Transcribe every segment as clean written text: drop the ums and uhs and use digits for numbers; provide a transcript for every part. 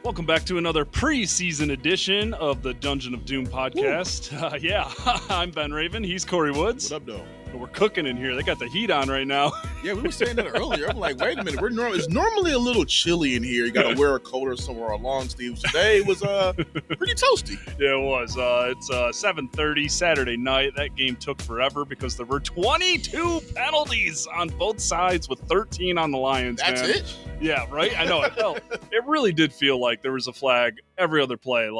Welcome back to another preseason edition of the Dungeon of Doom podcast. I'm Ben Raven. He's Kory Woods. What up, though? We're cooking in here. They got the heat on right now. Yeah, we were saying that earlier. I'm like, wait a minute. It's normally a little chilly in here. You got to wear a coat or somewhere or long sleeves. Today was pretty toasty. Yeah, it was. It's 7:30 Saturday night. That game took forever because there were 22 penalties on both sides with 13 on the Lions. That's man. it? Yeah, right? I know. It really did feel like there was a flag every other play.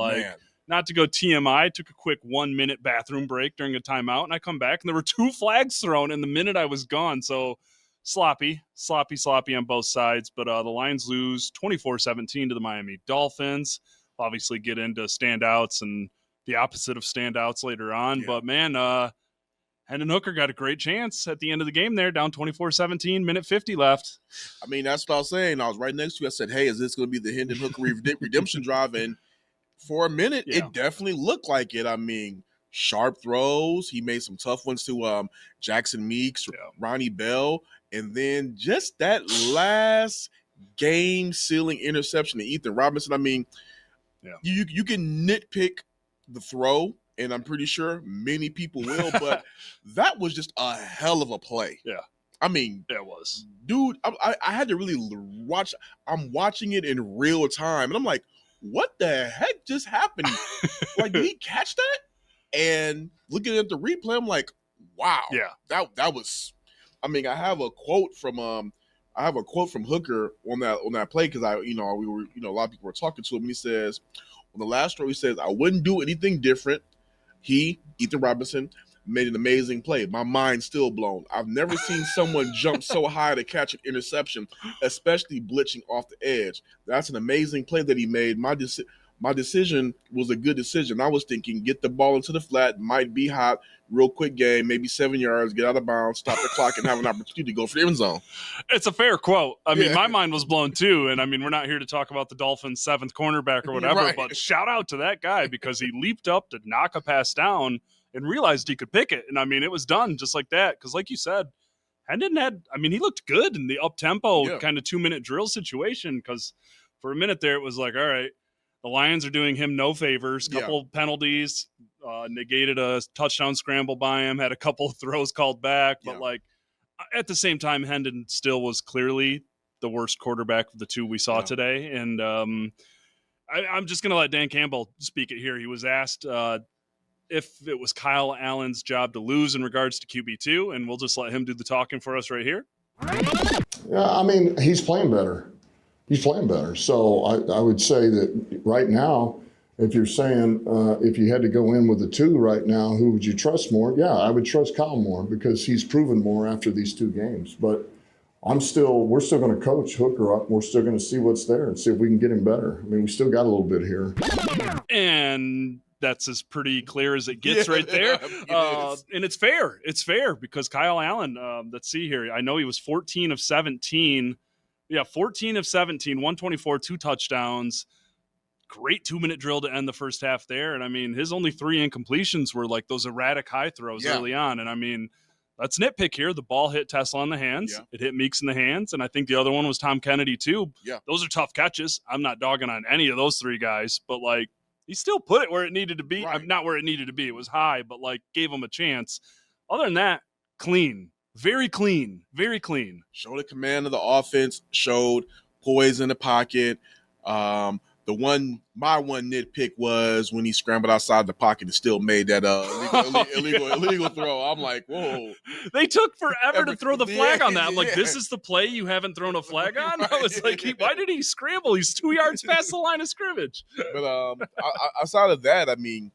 Not to go TMI, I took a quick 1-minute bathroom break during a timeout, and I come back, and there were 2 flags thrown in the minute I was gone. So sloppy on both sides. But the Lions lose 24-17 to the Miami Dolphins. We'll obviously get into standouts and the opposite of standouts later on. Yeah. But, man, Hendon Hooker got a great chance at the end of the game there, down 24-17, minute 50 left. I mean, that's what I was saying. I was right next to you. I said, hey, is this going to be the Hendon Hooker redemption drive? And for a minute, It definitely looked like it. I mean, sharp throws. He made some tough ones to Jackson Meeks, Ronnie Bell, and then just that last game-sealing interception to Ethan Robinson. I mean, you can nitpick the throw, and I'm pretty sure many people will, but that was just a hell of a play. Yeah. I mean, it was. Dude, I had to really watch. I'm watching it in real time, and I'm like, what the heck just happened? Like, did he catch that? And looking at the replay, I'm like, wow. Yeah. That was. I mean, I have a quote from Hooker on that play because a lot of people were talking to him. And he says, on the last throw, he says, I wouldn't do anything different. Ethan Robinson, made an amazing play. My mind's still blown. I've never seen someone jump so high to catch an interception, especially blitzing off the edge. That's an amazing play that he made. My decision was a good decision. I was thinking, get the ball into the flat, might be hot, real quick game, maybe 7 yards, get out of bounds, stop the clock, and have an opportunity to go for the end zone. It's a fair quote. I mean, my mind was blown too. And I mean, we're not here to talk about the Dolphins' 7th cornerback or whatever, right. But shout out to that guy because he leaped up to knock a pass down and realized he could pick it. And I mean, it was done just like that. Because like you said, he looked good in the up-tempo kind of 2-minute drill situation. Because for a minute there, it was like, all right, the Lions are doing him no favors. Couple penalties, negated a touchdown scramble by him, had a couple of throws called back. But at the same time, Hendon still was clearly the worst quarterback of the 2 we saw today. And I'm just going to let Dan Campbell speak it here. He was asked if it was Kyle Allen's job to lose in regards to QB2, and we'll just let him do the talking for us right here. Yeah, I mean, he's playing better. So I would say that right now, if you're saying if you had to go in with a 2 right now, who would you trust more? Yeah, I would trust Kyle more because he's proven more after these 2 games. But we're still going to coach Hooker up. We're still going to see what's there and see if we can get him better. I mean, we still got a little bit here. And that's as pretty clear as it gets right there. And it's fair. It's fair because Kyle Allen, let's see here. I know he was 14 of 17. Yeah, 14 of 17, 124, 2 touchdowns. Great 2-minute drill to end the first half there. And I mean, his only 3 incompletions were like those erratic high throws early on. And I mean, let's nitpick here. The ball hit TeSlaa in the hands. Yeah. It hit Meeks in the hands. And I think the other one was Tom Kennedy too. Yeah. Those are tough catches. I'm not dogging on any of those 3 guys, but like, he still put it where it needed to be. Right. Not where it needed to be. It was high, but like gave him a chance. Other than that, clean. Very clean. Very clean. Showed the command of the offense. Showed poise in the pocket. My one nitpick was when he scrambled outside the pocket and still made that illegal throw. I'm like, whoa. They took forever to throw the flag on that. I'm like, this is the play you haven't thrown a flag on? I was like, why did he scramble? He's 2 yards past the line of scrimmage. But outside of that, I mean,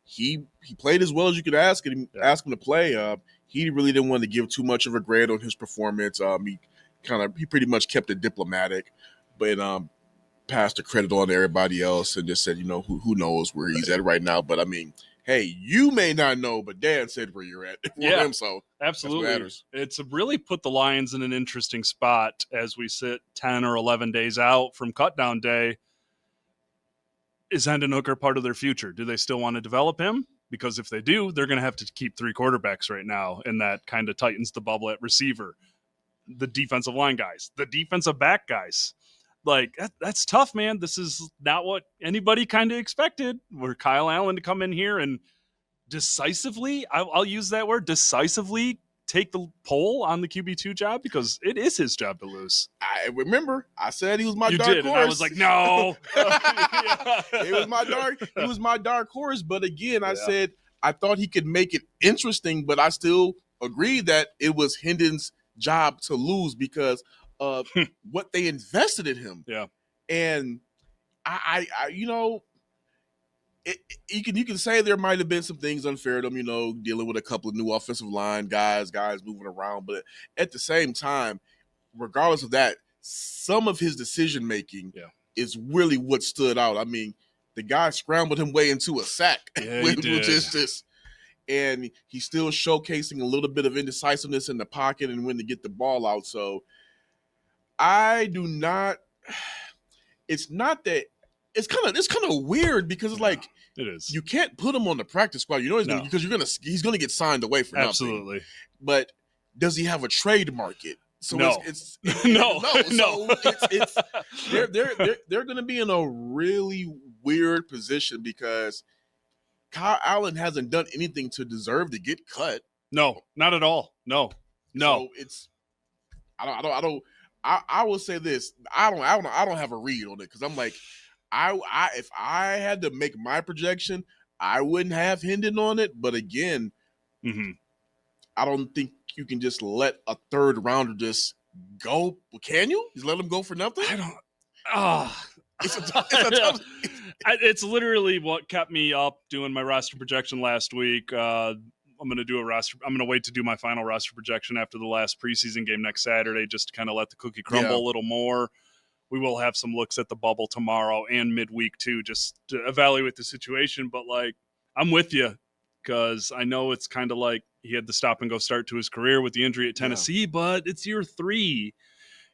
he played as well as you could ask him to play. He really didn't want to give too much of a grade on his performance. He pretty much kept it diplomatic, but passed the credit on to everybody else and just said, who knows where he's at right now. But I mean, hey, you may not know, but Dan said where you're at for him. So absolutely, that's what matters. It's really put the Lions in an interesting spot as we sit 10 or 11 days out from cutdown day. Is Hendon Hooker part of their future? Do they still want to develop him? Because if they do, they're going to have to keep 3 quarterbacks right now, and that kind of tightens the bubble at receiver. The defensive line guys, the defensive back guys. like that's tough, man. This is not what anybody kind of expected. Where Kyle Allen to come in here and decisively, I'll use that word, decisively take the poll on the QB2 job, because it is his job to lose. I remember I said he was my You dark did, horse. and I was like, no. He was my dark horse. But again, I said I thought he could make it interesting, but I still agree that it was Hendon's job to lose because of what they invested in him. Yeah. And I you know, you can say there might have been some things unfair to him, you know, dealing with a couple of new offensive line guys moving around. But at the same time, regardless of that, some of his decision making is really what stood out. I mean, the guy scrambled him way into a sack, which is just, and he's still showcasing a little bit of indecisiveness in the pocket and when to get the ball out. So I do not. It's not that. It's kind of weird because it's like it is. You can't put him on the practice squad. You know because he's gonna get signed away for nothing. Absolutely. But does he have a trade market? So no. It's no. So it's they're gonna be in a really weird position because Kyle Allen hasn't done anything to deserve to get cut. No, not at all. No. So it's I will say this. I don't have a read on it because I'm like. If I had to make my projection, I wouldn't have Hendon on it. But again, I don't think you can just let a third rounder just go. Can you? Just let him go for nothing? I don't. It's literally what kept me up doing my roster projection last week. I'm going to do a roster. I'm going to wait to do my final roster projection after the last preseason game next Saturday, just to kind of let the cookie crumble a little more. We will have some looks at the bubble tomorrow and midweek too, just to evaluate the situation. But like, I'm with you because I know it's kind of like he had the stop and go start to his career with the injury at Tennessee, but it's year 3.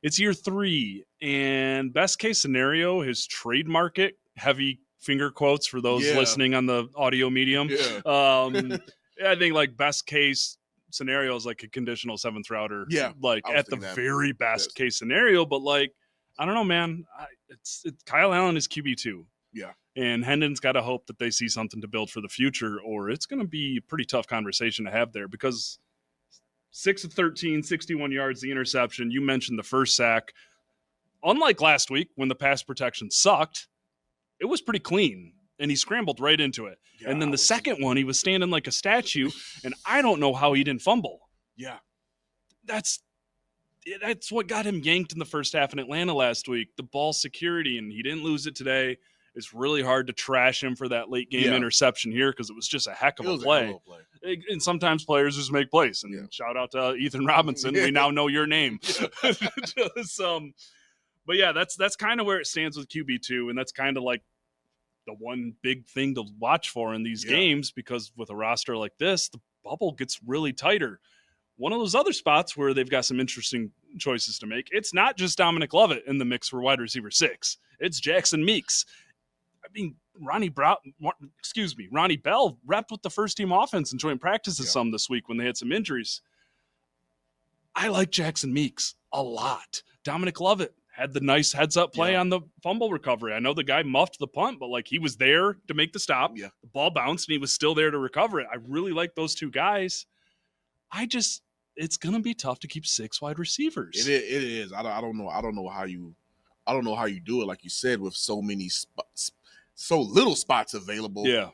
It's year 3. And best case scenario, his trade market, heavy finger quotes for those listening on the audio medium. I think like best case scenario is like a conditional 7th router. Yeah. Like at the very best case scenario, but like, I don't know, man. It's Kyle Allen is QB2. Yeah. And Hendon's got to hope that they see something to build for the future, or it's going to be a pretty tough conversation to have there because 6 of 13, 61 yards, the interception. You mentioned the first sack. Unlike last week when the pass protection sucked, it was pretty clean, and he scrambled right into it. Yeah, and then the second one, he was standing like a statue, and I don't know how he didn't fumble. Yeah. That's what got him yanked in the first half in Atlanta last week. The ball security, and he didn't lose it today. It's really hard to trash him for that late game interception here because it was just a heck of a play. And sometimes players just make plays. And shout out to Ethan Robinson. We now know your name. But yeah, that's kind of where it stands with QB2, and that's kind of like the one big thing to watch for in these games because with a roster like this, the bubble gets really tighter. One of those other spots where they've got some interesting choices to make, it's not just Dominic Lovett in the mix for wide receiver 6. It's Jackson Meeks. I mean, Ronnie Bell repped with the first team offense and joint practices some this week when they had some injuries. I like Jackson Meeks a lot. Dominic Lovett had the nice heads up play on the fumble recovery. I know the guy muffed the punt, but like he was there to make the stop. The ball bounced and he was still there to recover it. I really like those two guys. It's going to be tough to keep 6 wide receivers. It is. I don't know how you do it. Like you said, with so many so little spots available. Yeah.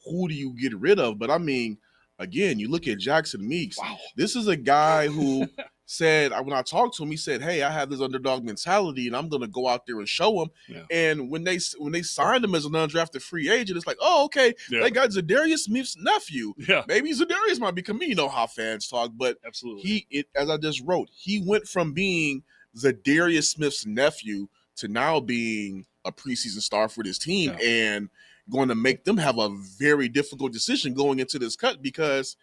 Who do you get rid of? But I mean, again, you look at Jackson Meeks. Wow. This is a guy who said, when I talked to him, he said, "Hey, I have this underdog mentality, and I'm going to go out there and show him." Yeah. And when they signed him as an undrafted free agent, it's like, oh, okay, they got Zadarius Smith's nephew. Yeah, maybe Zadarius might become me. You know how fans talk, but absolutely, as I just wrote, he went from being Zadarius Smith's nephew to now being a preseason star for this team, and going to make them have a very difficult decision going into this cut because,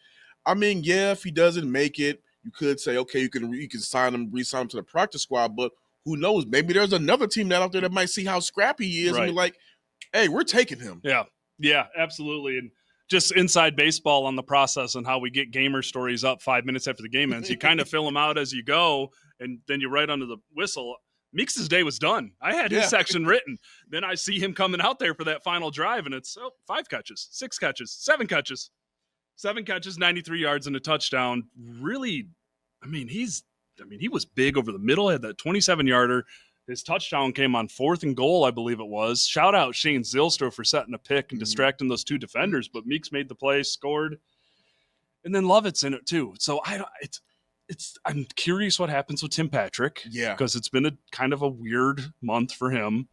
I mean, if he doesn't make it, you could say, okay, you can re-sign him to the practice squad, but who knows? Maybe there's another team out there that might see how scrappy he is and be like, hey, we're taking him. Yeah, absolutely. And just inside baseball on the process and how we get gamer stories up 5 minutes after the game ends. You kind of fill them out as you go, and then you write under the whistle. Meeks' day was done. I had his section written. Then I see him coming out there for that final drive, and it's 5 catches, 6 catches, 7 catches. 7 catches, 93 yards, and a touchdown. Really, he was big over the middle, had that 27-yarder. His touchdown came on 4th and goal, I believe it was. Shout out Shane Zylstra for setting a pick and distracting those 2 defenders, but Meeks made the play, scored. And then Lovett's in it too. So I'm curious what happens with Tim Patrick. Yeah. Because it's been a kind of a weird month for him.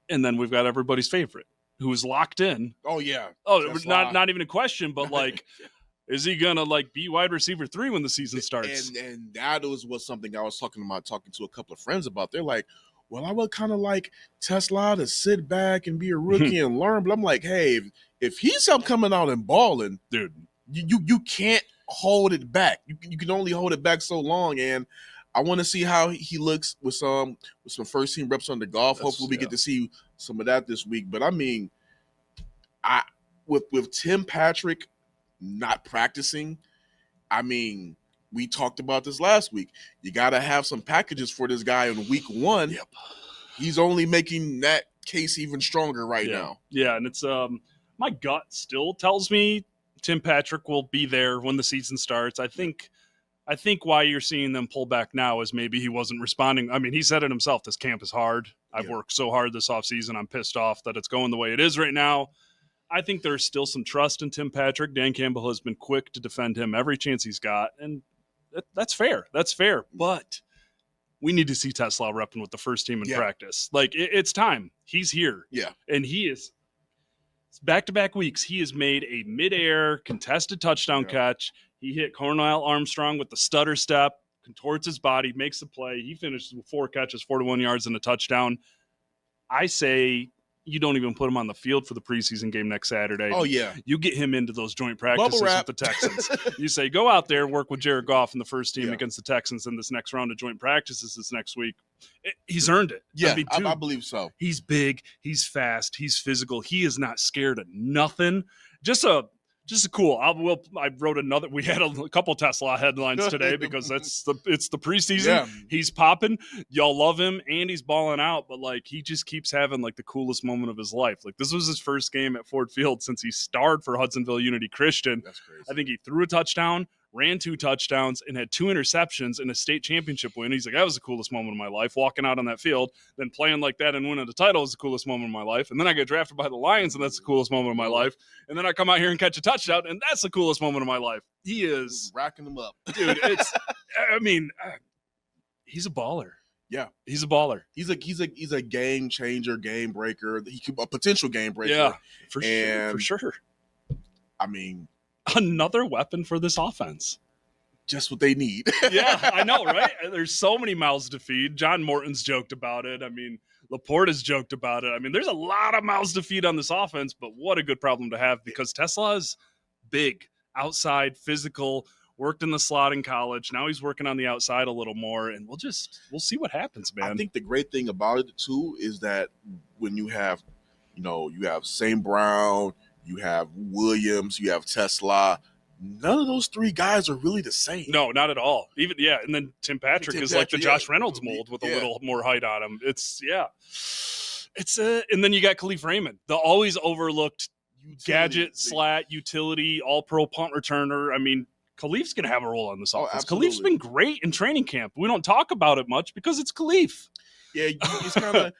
And then we've got everybody's favorite, who is locked in. Oh, yeah. Oh, not even a question, but like, is he gonna like be wide receiver 3 when the season starts? And that was something I was talking to a couple of friends about. They're like, well, I would kind of like TeSlaa to sit back and be a rookie and learn. But I'm like, hey, if he's up coming out and balling, dude, you can't hold it back. You can only hold it back so long. And I want to see how he looks with some first team reps on the golf. Hopefully we get to see some of that this week. But I mean, with Tim Patrick not practicing, I mean, we talked about this last week. You got to have some packages for this guy in week 1. Yep. He's only making that case even stronger now. Yeah, and it's my gut still tells me Tim Patrick will be there when the season starts. I think why you're seeing them pull back now is maybe he wasn't responding. I mean, he said it himself. This camp is hard. I've worked so hard this offseason. I'm pissed off that it's going the way it is right now. I think there's still some trust in Tim Patrick. Dan Campbell has been quick to defend him every chance he's got, and that's fair. That's fair. But we need to see TeSlaa repping with the first team in practice. Like, it's time. He's here. Yeah. And he is back-to-back weeks. He has made a midair contested touchdown catch. He hit Cornell Armstrong with the stutter step, contorts his body, makes the play. He finishes with 4 catches, 41 yards, and a touchdown. I say you don't even put him on the field for the preseason game next Saturday. Oh, yeah. You get him into those joint practices with the Texans. You say, go out there and work with Jared Goff in the first team against the Texans in this next round of joint practices this next week. He's earned it. Yeah, I believe so. He's big. He's fast. He's physical. He is not scared of nothing. Just a cool. I wrote another. We had a couple TeSlaa headlines today because it's the preseason. Yeah. He's popping. Y'all love him, and he's balling out. But like, he just keeps having like the coolest moment of his life. Like, this was his first game at Ford Field since he starred for Hudsonville Unity Christian. That's crazy. I think he threw a touchdown, ran 2 touchdowns, and had 2 interceptions in a state championship win. He's like, that was the coolest moment of my life, walking out on that field. Then playing like that and winning the title was the coolest moment of my life. And then I get drafted by the Lions, and that's the coolest moment of my life. And then I come out here and catch a touchdown, and that's the coolest moment of my life. He is racking them up. Dude, he's a baller. Yeah. He's a baller. He's a game changer, game breaker. A potential game breaker. Yeah, for sure. I mean, another weapon for this offense. Just what they need. Yeah, I know, right? There's so many mouths to feed. John Morton's joked about it. I mean, Laporte has joked about it. I mean, there's a lot of mouths to feed on this offense, but what a good problem to have because TeSlaa is big, outside, physical, worked in the slot in college. Now he's working on the outside a little more, and we'll see what happens, man. I think the great thing about it, too, is that when you have St. Brown, you have Williams, you have TeSlaa, none of those 3 guys are really the same. No, not at all. And then Tim Patrick is like the Josh Reynolds mold with a little more height on him. And then you got Khalif Raymond, the always overlooked gadget, slat, utility, all-pro punt returner. I mean, Khalif's going to have a role on this offense. Khalif's been great in training camp. We don't talk about it much because it's Khalif. Yeah, it's kind of,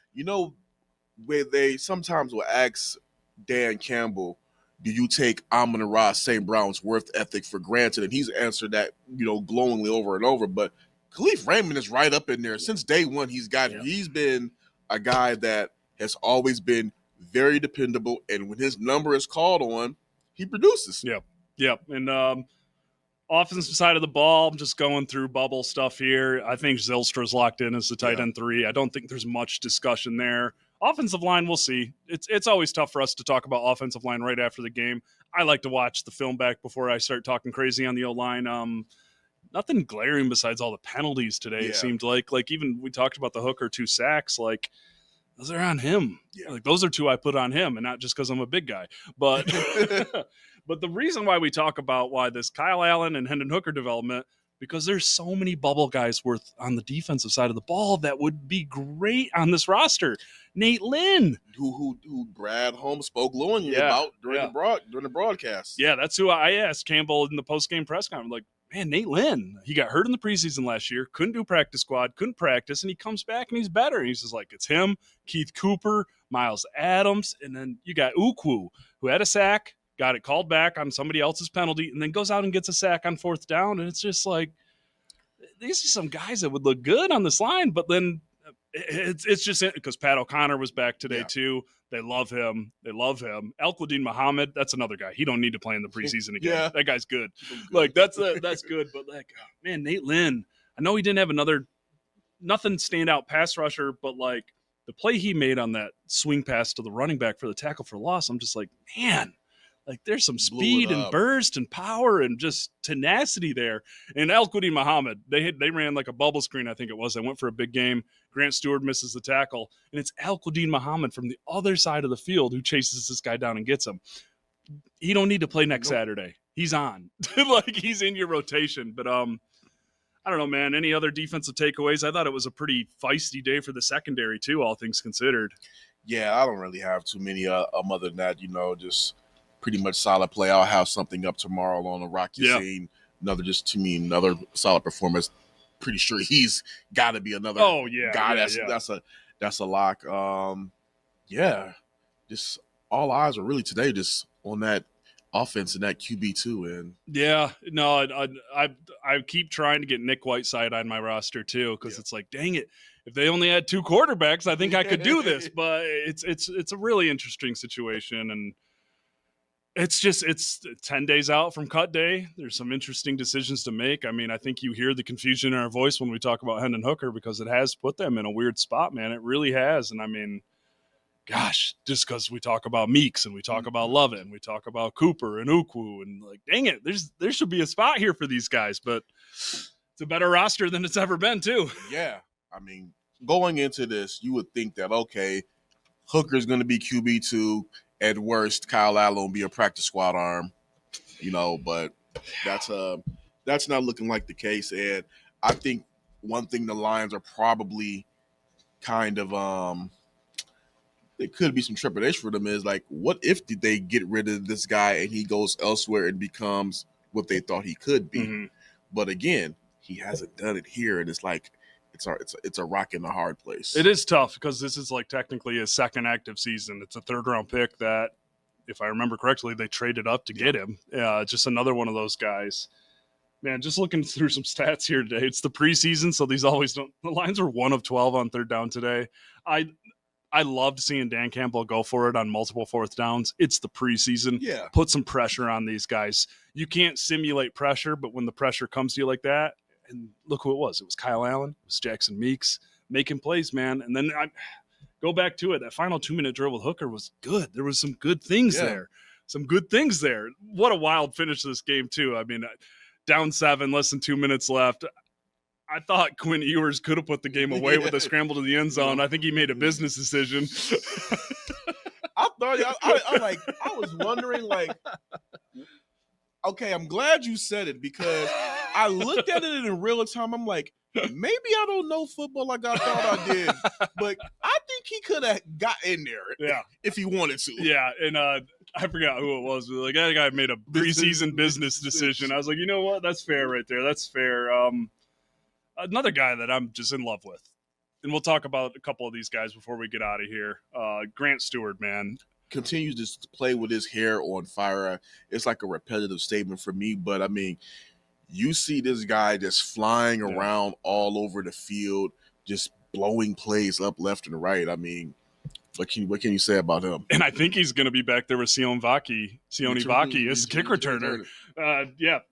where they sometimes will ask Dan Campbell, do you take Amon-Ra St. Brown's work ethic for granted? And he's answered that, glowingly over and over. But Khalif Raymond is right up in there. Since day one, he's been a guy that has always been very dependable. And when his number is called on, he produces. Yep. And offensive side of the ball, I'm just going through bubble stuff here. I think Zylstra's locked in as the tight end 3. I don't think there's much discussion there. Offensive line, we'll see. It's always tough for us to talk about offensive line right after the game. I like to watch the film back before I start talking crazy on the O-line. Nothing glaring besides all the penalties today, it seemed like. Like, even we talked about the Hooker 2 sacks. Like, those are on him. Yeah. Like, those are 2 I put on him, and not just because I'm a big guy. But but the reason why we talk about why this Kyle Allen and Hendon Hooker development, because there's so many bubble guys worth on the defensive side of the ball that would be great on this roster. Nate Lynn, who Brad Holmes spoke glowingly about during the broadcast. Yeah, that's who I asked Campbell in the post-game press conference. Like, man, Nate Lynn, he got hurt in the preseason last year, couldn't do practice squad, couldn't practice, and he comes back and he's better. And he's just like, it's him, Keith Cooper, Miles Adams, and then you got Ukwu, who had a sack, got it called back on somebody else's penalty, and then goes out and gets a sack on 4th down. And it's just like, these are some guys that would look good on this line, but then it's just because Pat O'Connor was back today too. They love him. Al-Quadin Muhammad, that's another guy. He don't need to play in the preseason again. That guy's good. Like that's good. But like, man, Nate Lynn, I know he didn't have nothing standout pass rusher, but like the play he made on that swing pass to the running back for the tackle for loss, I'm just like, man, like there's some speed and burst and power and just tenacity there. And Al-Quadin Muhammad, they ran like a bubble screen, I think it was. They went for a big game. Grant Stewart misses the tackle, and it's Al-Quadin Muhammad from the other side of the field who chases this guy down and gets him. He don't need to play next Saturday. He's on. Like he's in your rotation. But I don't know, man. Any other defensive takeaways? I thought it was a pretty feisty day for the secondary too, all things considered. Yeah, I don't really have too many other than that, just pretty much solid play. I'll have something up tomorrow on the Rocky scene. Another solid performance. Pretty sure he's got to be another guy. That's a lock. Just all eyes are really today just on that offense and that QB2. And I keep trying to get Nick Whiteside on my roster too because it's like, dang it, if they only had 2 quarterbacks, I think I could do this. But it's a really interesting situation, and it's 10 days out from cut day. There's some interesting decisions to make. I mean, I think you hear the confusion in our voice when we talk about Hendon Hooker because it has put them in a weird spot, man. It really has. And I mean, gosh, just because we talk about Meeks and we talk about Lovett and we talk about Cooper and Ukwu and like, dang it, there should be a spot here for these guys, but it's a better roster than it's ever been too. Yeah. I mean, going into this, you would think that, okay, Hooker's going to be QB2. At worst, Kyle Allen will be a practice squad arm, but that's not looking like the case. And I think one thing the Lions are probably kind of there could be some trepidation for them is like, what if they get rid of this guy and he goes elsewhere and becomes what they thought he could be? Mm-hmm. But again, he hasn't done it here, and it's like it's a rock in a hard place. It is tough because this is like technically his second active season. It's a 3rd-round pick that, if I remember correctly, they traded up to get him. Just another one of those guys. Man, just looking through some stats here today. It's the preseason, so these always don't. The Lions were 1 of 12 on 3rd down today. I loved seeing Dan Campbell go for it on multiple 4th downs. It's the preseason. Yeah. Put some pressure on these guys. You can't simulate pressure, but when the pressure comes to you like that, and look who it was. It was Kyle Allen. It was Jackson Meeks making plays, man. And then I go back to it. That final 2-minute drill with Hooker was good. There was some good things there. Some good things there. What a wild finish to this game, too. I mean, down 7, less than 2 minutes left. I thought Quinn Ewers could have put the game away with a scramble to the end zone. I think he made a business decision. I was wondering, like, okay, I'm glad you said it because I looked at it in real time. I'm like, maybe I don't know football like I thought I did, but I think he could have got in there if he wanted to. Yeah, and I forgot who it was. Like, that guy made a preseason business decision. I was like, you know what? That's fair right there. That's fair. Another guy that I'm just in love with, and we'll talk about a couple of these guys before we get out of here. Grant Stewart, man. Continues to play with his hair on fire. It's like a repetitive statement for me, but I mean, you see this guy just flying around all over the field, just blowing plays up left and right. I mean, what can you say about him? And I think he's going to be back there with Sione Vaki as kick returner.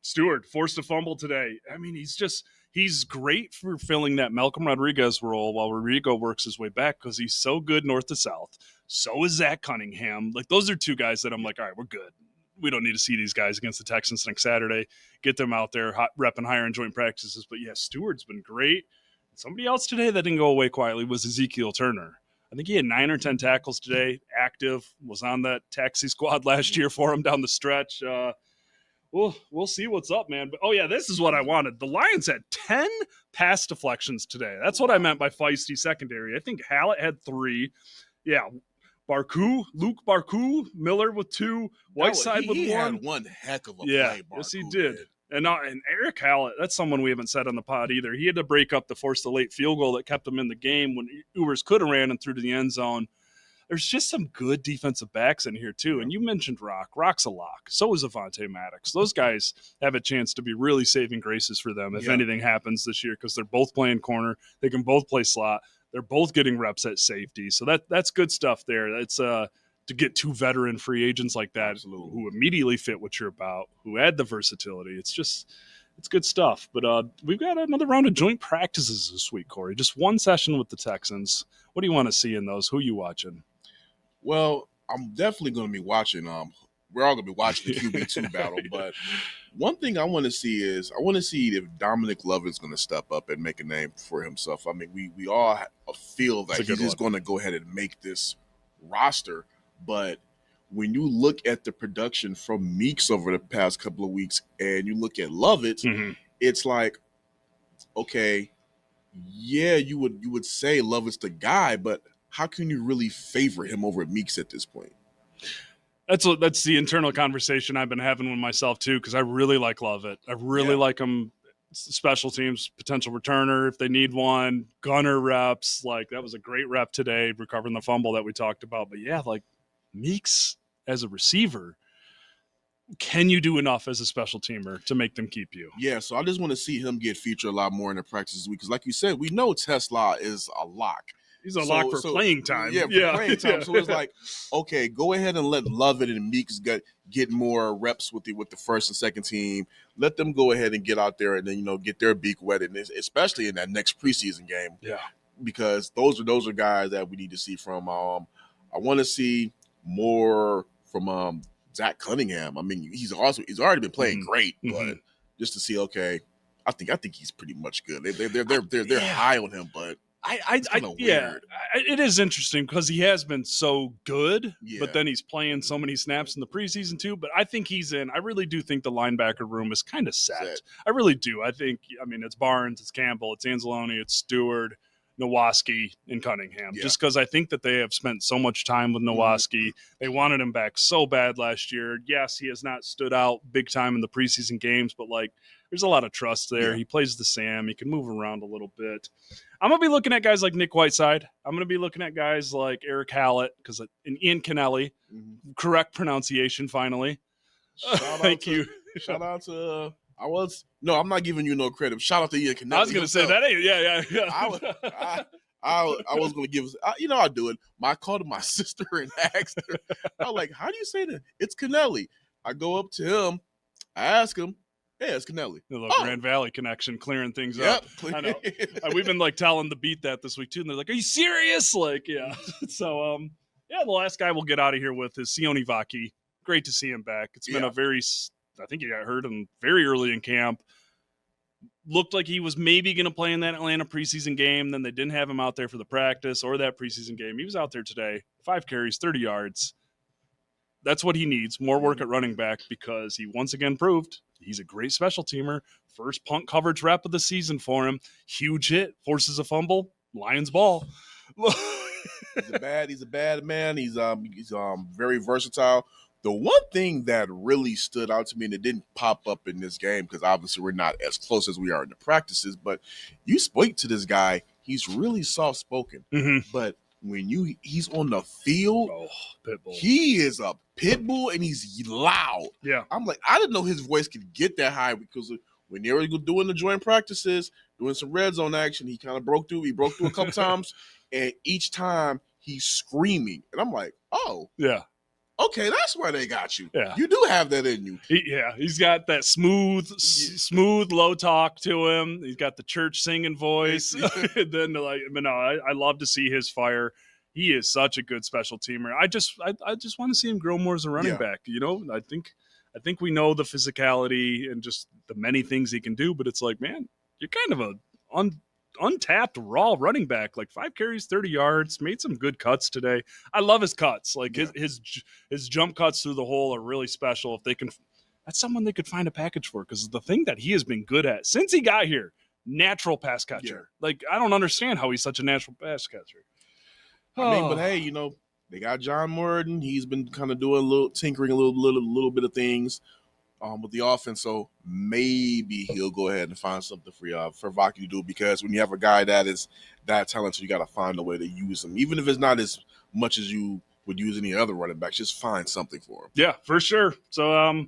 Stewart forced a fumble today. I mean, he's great for filling that Malcolm Rodriguez role while Rodrigo works his way back because he's so good north to south. So is Zach Cunningham. Like, those are 2 guys that I'm like, all right, we're good. We don't need to see these guys against the Texans next Saturday. Get them out there repping higher in joint practices. But, yeah, Stewart's been great. Somebody else today that didn't go away quietly was Ezekiel Turner. I think he had 9 or 10 tackles today, active, was on that taxi squad last year for him down the stretch. we'll see what's up, man. But this is what I wanted. The Lions had 10 pass deflections today. That's what I meant by feisty secondary. I think Hallett had 3. Yeah. Luke Barku, Miller with 2, Whiteside with 1. He had one heck of a play, Barku. Yes, he did. And Eric Hallett, that's someone we haven't said on the pod either. He had to break up to force the late field goal that kept him in the game when Ewers could have ran him through to the end zone. There's just some good defensive backs in here, too. And you mentioned Rock. Rock's a lock. So is Avonte Maddox. Those guys have a chance to be really saving graces for them if anything happens this year because they're both playing corner. They can both play slot. They're both getting reps at safety. So that's good stuff there. It's to get 2 veteran free agents like that who immediately fit what you're about, who add the versatility. It's good stuff. But we've got another round of joint practices this week, Kory. Just one session with the Texans. What do you want to see in those? Who are you watching? Well, I'm definitely going to be watching. We're all going to be watching the QB2 battle. But one thing I want to see if Dominic Lovett's going to step up and make a name for himself. I mean, we all feel that he's just going to go ahead and make this roster. But when you look at the production from Meeks over the past couple of weeks, and you look at Lovett, it's like, okay, yeah, you would say Lovett's the guy, but how can you really favor him over Meeks at this point? That's the internal conversation I've been having with myself too, because I really like Lovett. I really like him. Special teams, potential returner if they need one, gunner reps. Like that was a great rep today, recovering the fumble that we talked about. But like Meeks as a receiver, can you do enough as a special teamer to make them keep you? Yeah, so I just want to see him get featured a lot more in the practices week because, like you said, we know TeSlaa is a lock. He's a lock for playing time. Yeah, playing time. So it's like, okay, go ahead and let Lovett and Meeks get more reps with the first and second team. Let them go ahead and get out there and then get their beak wet, and especially in that next preseason game. Yeah, because those are guys that we need to see from. I want to see more from Zach Cunningham. I mean, he's already been playing great, but just to see, okay, I think he's pretty much good. They're high on him, but. It is interesting because he has been so good, but then he's playing so many snaps in the preseason too. But I think he's in. I really do think the linebacker room is kind of set. I really do. I mean, it's Barnes, it's Campbell, it's Anzalone, it's Stewart, Nowaski, and Cunningham. Just because I think that they have spent so much time with Nowaski. They wanted him back so bad last year. Yes, he has not stood out big time in the preseason games, but there's a lot of trust there. He plays the Sam. He can move around a little bit. I'm going to be looking at guys like Nick Whiteside. I'm going to be looking at guys like Eric Hallett and Ian Kennelly. Correct pronunciation, finally. Thank you. Shout out to I'm not giving you no credit. Shout out to Ian Kennelly. I was going to say that. Yeah. I was going to give I'll do it. I called my sister and asked her. I was like, how do you say that? It's Kennelly. I go up to him. I ask him. Yeah, it's Kennelly. The little Grand Valley connection, clearing things up. I know. We've been telling the beat that this week too, and they're like, "Are you serious?" So, the last guy we'll get out of here with is Sione Vaki. Great to see him back. It's been I think he got hurt very early in camp. Looked like he was maybe going to play in that Atlanta preseason game. Then they didn't have him out there for the practice or that preseason game. He was out there today. 5 carries, 30 yards. That's what he needs. More work at running back because he once again proved he's a great special teamer. First punt coverage rep of the season for him. Huge hit, forces a fumble, Lions ball. He's a bad man. He's very versatile. The one thing that really stood out to me and it didn't pop up in this game because obviously we're not as close as we are in the practices, but you spoke to this guy. He's really soft spoken, but when he's on the field, he is a pit bull and he's loud. Yeah, I'm like, I didn't know his voice could get that high because when they were doing the joint practices, doing some red zone action, he kind of broke through. He broke through a couple times, and each time he's screaming, and I'm like, oh, yeah. Okay, that's why they got you. Yeah. You do have that in you. He's got that smooth, low talk to him. He's got the church singing voice. Then, I love to see his fire. He is such a good special teamer. I just want to see him grow more as a running back. I think we know the physicality and just the many things he can do, but it's like, man, you're kind of a untapped raw running back. 5 carries, 30 yards, made some good cuts today. I love his cuts. His jump cuts through the hole are really special. If they can that's someone they could find a package for, because the thing that he has been good at since he got here, natural pass catcher. Yeah. Like, I don't understand how he's such a natural pass catcher. I mean, but hey, they got John Morton. He's been kind of doing a little tinkering, a little bit of things with the offense. So maybe he'll go ahead and find something for Vaki to do, because when you have a guy that is that talented, you got to find a way to use him, even if it's not as much as you would use any other running backs. Just find something for him. Yeah, for sure. So,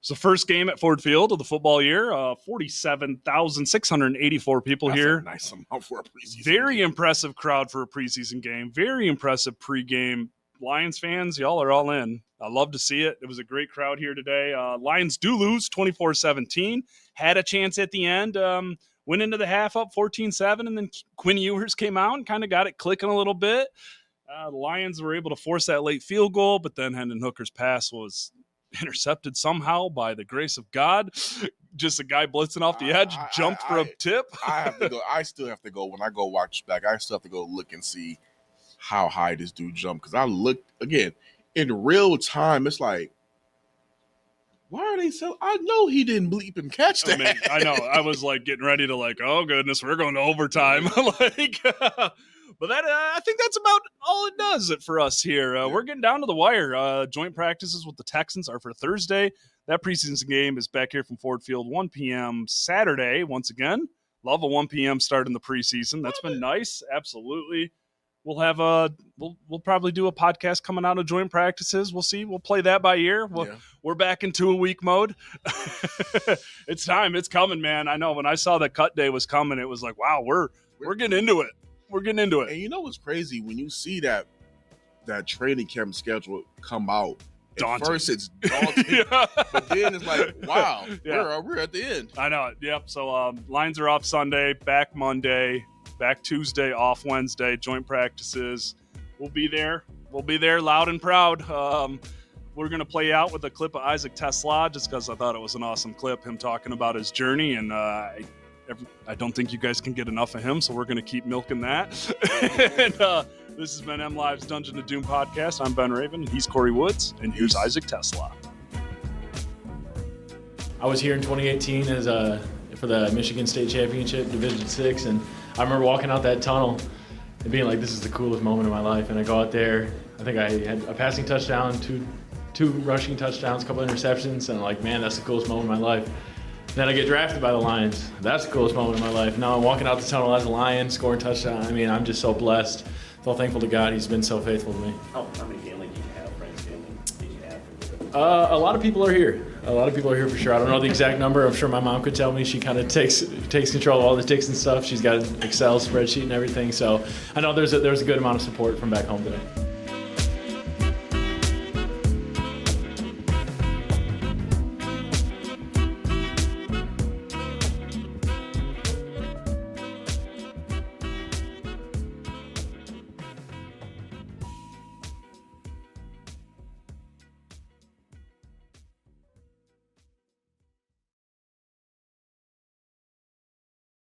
it's the first game at Ford Field of the football year. 47,684 people That's here. a nice amount for a preseason. Very game. impressive crowd for a preseason game. Very impressive pregame. Lions fans, y'all are all in. I love to see it. It was a great crowd here today. Lions do lose 24-17. Had a chance at the end. Went into the half up 14-7, and then Quinn Ewers came out and kind of got it clicking a little bit. The Lions were able to force that late field goal, but then Hendon Hooker's pass was intercepted somehow by the grace of God. Just a guy blitzing off the edge, jumped for a tip. I have to go. I still have to go when I go watch back. I still have to go look and see how high this dude jumped, because I looked again in real time. It's like, why are they so? I know he didn't bleep and catch that. I mean, I know. I was like getting ready to oh goodness, we're going to overtime. But that I think that's about all it does it for us here. We're getting down to the wire. Joint practices with the Texans are for Thursday. That preseason game is back here from Ford Field, 1 p.m. Saturday. Once again, love a 1 p.m. start in the preseason. That's been nice. Absolutely. We'll have we'll probably do a podcast coming out of joint practices. We'll see. We'll play that by ear. We're back into a week mode. It's time. It's coming, man. I know. When I saw that cut day was coming, it was like, wow, we're getting into it. We're getting into it. And you know what's crazy? When you see that training camp schedule come out, daunting. At first it's daunting, Yeah. But then it's like, wow, Yeah. we're at the end. I know it. Yep. So Lions are off Sunday, back Monday, back Tuesday, off Wednesday, joint practices. We'll be there. We'll be there loud and proud. We're going to play out with a clip of Isaac TeSlaa, just because I thought it was an awesome clip, him talking about his journey, and I don't think you guys can get enough of him, so we're going to keep milking that. And this has been MLive's Dungeon of Doom podcast. I'm Ben Raven, and he's Kory Woods, and here's Isaac TeSlaa. I was here in 2018 for the Michigan State Championship, Division 6, and I remember walking out that tunnel and being like, this is the coolest moment of my life. And I go out there, I think I had a passing touchdown, two rushing touchdowns, a couple interceptions, and I'm like, man, that's the coolest moment of my life. Then I get drafted by the Lions. That's the coolest moment of my life. Now I'm walking out the tunnel as a Lion, scoring touchdown. I mean, I'm just so blessed. So thankful to God. He's been so faithful to me. How many family do you have, friends, family did you have? A lot of people are here. A lot of people are here for sure. I don't know the exact number. I'm sure my mom could tell me. She kind of takes control of all the ticks and stuff. She's got an Excel spreadsheet and everything. So I know there's a good amount of support from back home today.